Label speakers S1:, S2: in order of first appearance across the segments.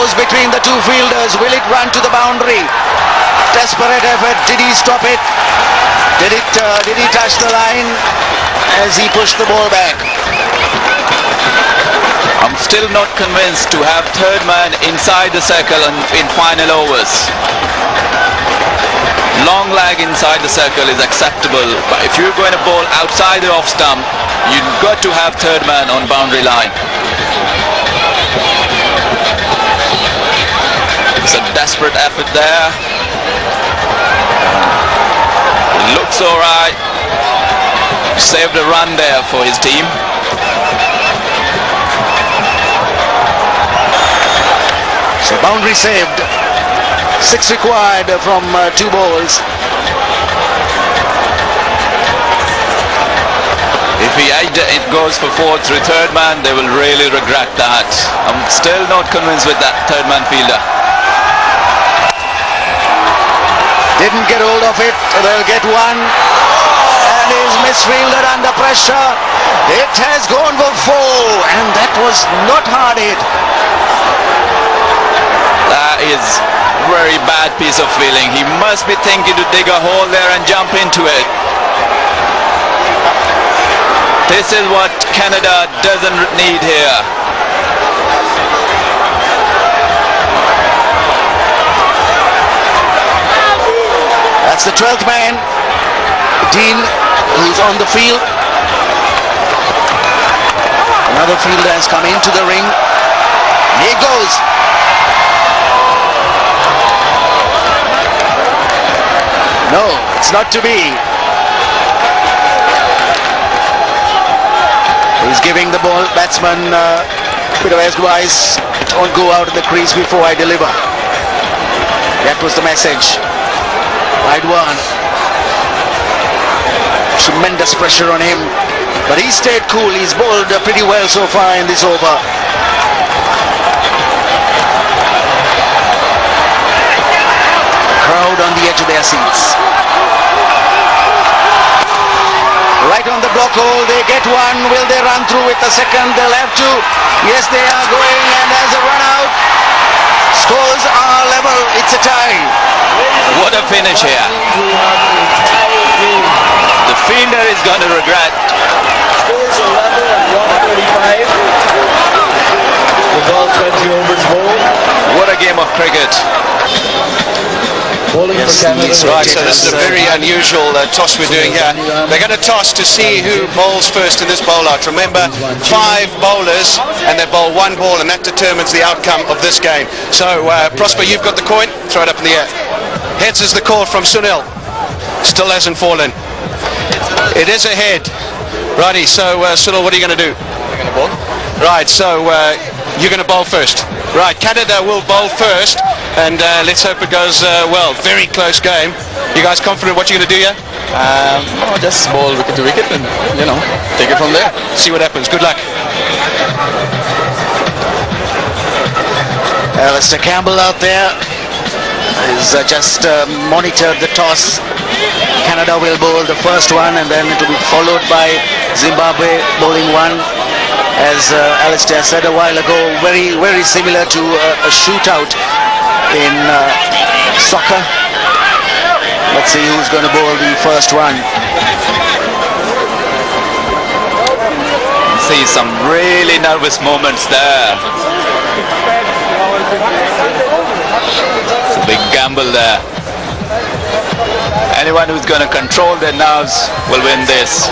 S1: goes between the two fielders. Will it run to the boundary? Desperate effort. Did he stop it? Did he touch the line as he pushed the ball back?
S2: I'm still not convinced to have third man inside the circle in final overs. Long lag inside the circle is acceptable, but if you're going to bowl outside the off stump, you've got to have third man on boundary line. It's a desperate effort there. Looks alright. Saved a run there for his team.
S1: So boundary saved. 6 required from 2 balls.
S2: If it goes for 4 through third man, they will really regret that. I'm still not convinced with that third man fielder.
S1: Didn't get hold of it. They'll get one. And is misfielded under pressure. It has gone for 4, and that was not hard hit.
S2: That is very bad piece of feeling. He must be thinking to dig a hole there and jump into it. This is what Canada doesn't need here.
S1: That's the 12th man, Dean, who's on the field. Another fielder has come into the ring. Here it goes. No, it's not to be. He's giving the ball batsman a bit of advice. Don't go out of the crease before I deliver. That was the message. Wide one. Tremendous pressure on him, but he stayed cool. He's bowled pretty well so far in this over. Crowd on the edge of their seats. Right on the block hole, they get one. Will they run through with the second? They'll have to. Yes, they are going, and there's a run out. Scores are level. It's a tie.
S2: What a finish here. The fielder is going to regret.
S3: Scores 11 and 135. The ball 20 overs bowled.
S2: What a game of cricket.
S1: Yes,
S4: right, so this is a very unusual toss we're doing here. They're going to toss to see who bowls first in this bowl out. Remember, 5 bowlers and they bowl 1 ball, and that determines the outcome of this game. So, Prosper, you've got the coin. Throw it up in the air. Heads is the call from Sunil. Still hasn't fallen. It is a head. Righty, so Sunil, what are you going to do?
S2: You're going to bowl?
S4: Right, so you're going to bowl first. Right, Canada will bowl first, and let's hope it goes well. Very close game. You guys confident what you're going to do here?
S2: No, just bowl wicket to wicket and, take it from there.
S4: See what happens. Good luck.
S1: Alistair Campbell out there has just monitored the toss. Canada will bowl the first one, and then it will be followed by Zimbabwe bowling one. As Alistair said a while ago, very, very similar to a shootout in soccer. Let's see who's going to bowl the first one.
S2: See some really nervous moments there. It's a big gamble there. Anyone who's going to control their nerves will win this.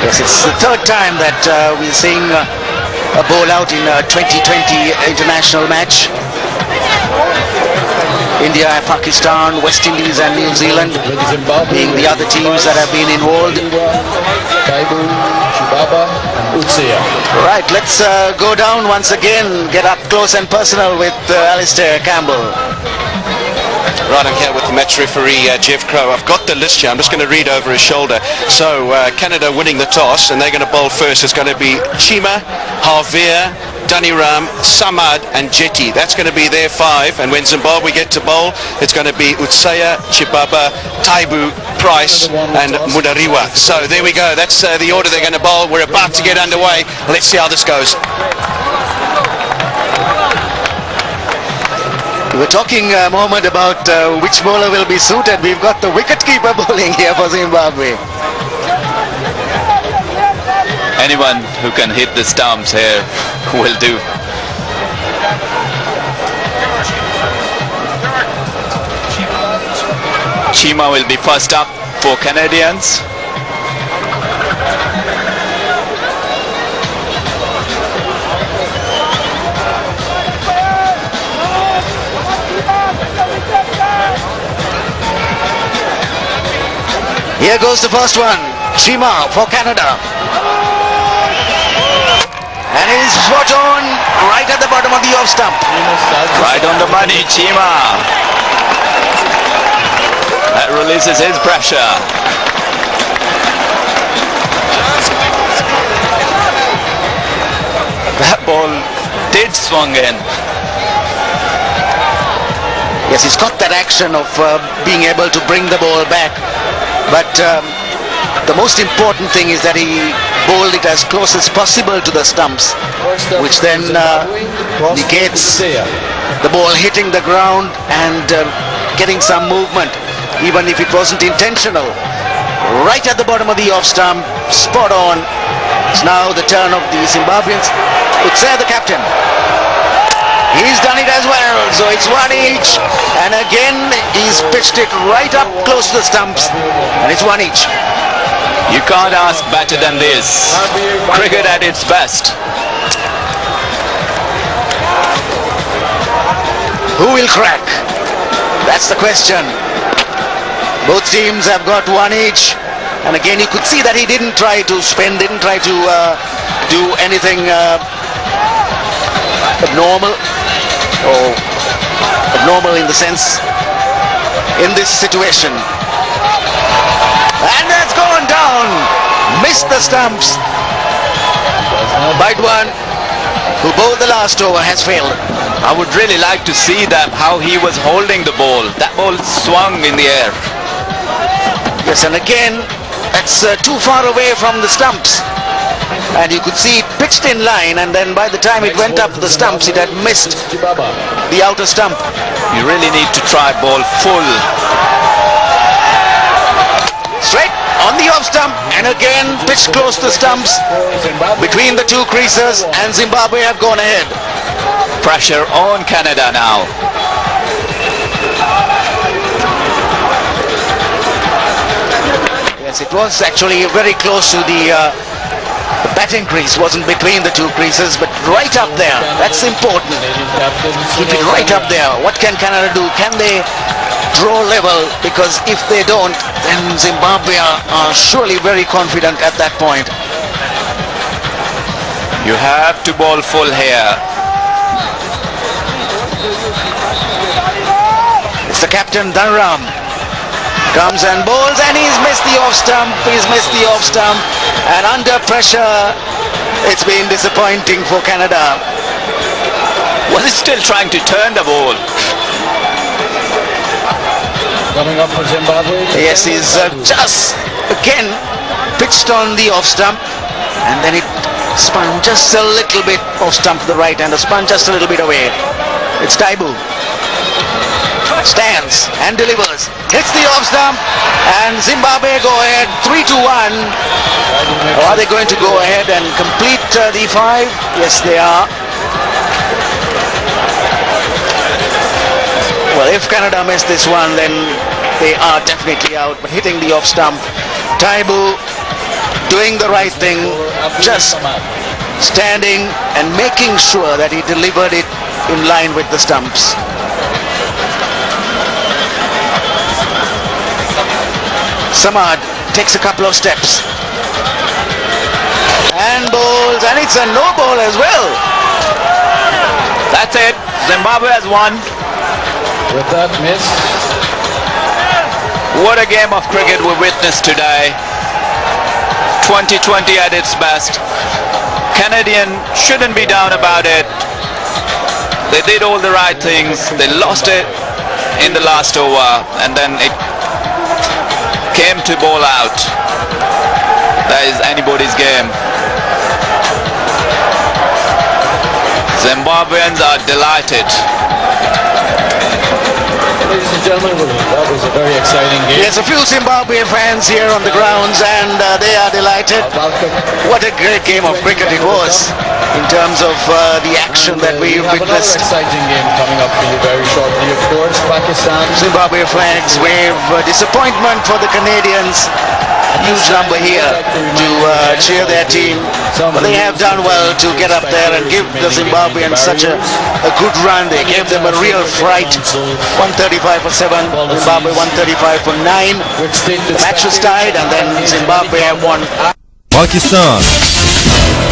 S1: Yes, it's the 3rd time that we're seeing a bowl out in a 2020 international match. India, Pakistan, West Indies and New Zealand being the other teams that have been involved. Right, let's go down once again, get up close and personal with Alistair Campbell.
S4: Right, I'm here with the match referee, Jeff Crow. I've got the list here. I'm just going to read over his shoulder. So, Canada winning the toss, and they're going to bowl first. It's going to be Chima, Harveer, Daniram, Samad and Jetty. That's going to be their 5. And when Zimbabwe get to bowl, it's going to be Utsaya, Chibaba, Taibu, Price and Mudariwa. So there we go. That's the order they're going to bowl. We're about to get underway. Let's see how this goes.
S1: We were talking a moment about which bowler will be suited. We've got the wicketkeeper bowling here for Zimbabwe.
S2: Anyone who can hit the stumps here will do. Chima will be first up for Canadians.
S1: Here goes the first one. Chima for Canada. And he's spot on right at the bottom of the off stump.
S2: Right on the money, Chima. That releases his pressure. That ball did swung in.
S1: Yes, he's got that action of being able to bring the ball back. But the most important thing is that he bowled it as close as possible to the stumps, which then negates the ball hitting the ground and getting some movement, even if it wasn't intentional. Right at the bottom of the off stump, spot on. It's now the turn of the Zimbabweans. Utsaya, the captain. He's done it as well, so it's 1 each. And again, he's pitched it right up close to the stumps, and it's 1 each.
S2: You can't ask better than this. Cricket at its best.
S1: Who will crack? That's the question. Both teams have got 1 each. And again, you could see that he didn't try to spin, didn't try to do anything abnormal, or abnormal in the sense in this situation. And that's gone down. Missed the stumps. Baidwan, who bowled the last over, has failed.
S2: I would really like to see that, how he was holding the ball. That ball swung in the air.
S1: Yes, and again, that's too far away from the stumps. And you could see it pitched in line, and then by the time it went up the stumps, it had missed the outer stump.
S2: You really need to try ball full.
S1: Straight on the off stump, and again pitched close to the stumps between the 2 creases, and Zimbabwe have gone ahead.
S2: Pressure on Canada now.
S1: Yes, it was actually very close to the batting crease. Wasn't between the 2 creases, but right up there. That's important. Keep it right up there. What can Canada do? Can they draw level? Because if they don't, then Zimbabwe are surely very confident at that point.
S2: You have to bowl full here.
S1: It's the captain, Dhanram. Comes and bowls, and he's missed the off stump. He's missed the off stump. And under pressure, it's been disappointing for Canada.
S2: Was he still trying to turn the ball?
S3: Coming up for Zimbabwe.
S1: Yes, he's just again pitched on the off stump, and then it spun just a little bit off stump to the right, and spun just a little bit away. It's Taibu. Stands and delivers. Hits the off stump, and Zimbabwe go ahead 3-1. Are they going to go ahead and complete the 5? Yes, they are. Well, if Canada miss this one, then they are definitely out. But hitting the off stump, Taibu doing the right thing, just standing and making sure that he delivered it in line with the stumps. Samad takes a couple of steps and bowls, and it's a no ball as well.
S2: That's it. Zimbabwe has won.
S3: With that miss,
S2: What a game of cricket we witnessed today. 2020 at its best. Canadian shouldn't be down about it. They did all the right things. They lost it in the last over, and then it came to bowl out. That is anybody's game. Zimbabweans are delighted.
S3: Ladies and gentlemen, that was a very exciting game.
S1: There's a few Zimbabwe fans here on the grounds, and they are delighted.
S3: Welcome.
S1: What a great game of cricket it was in terms of the action that we
S3: have another
S1: witnessed.
S3: exciting game coming up for you very shortly, of course. Pakistan.
S1: Zimbabwe flags wave. Disappointment for the Canadians. Huge number here to cheer their team. But they have done well to get up there and give the Zimbabweans such a good run. They gave them a real fright. 135 for 7, Zimbabwe 135 for 9. The match was tied, and then Zimbabwe have won.
S5: Pakistan,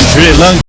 S5: Sri Lanka.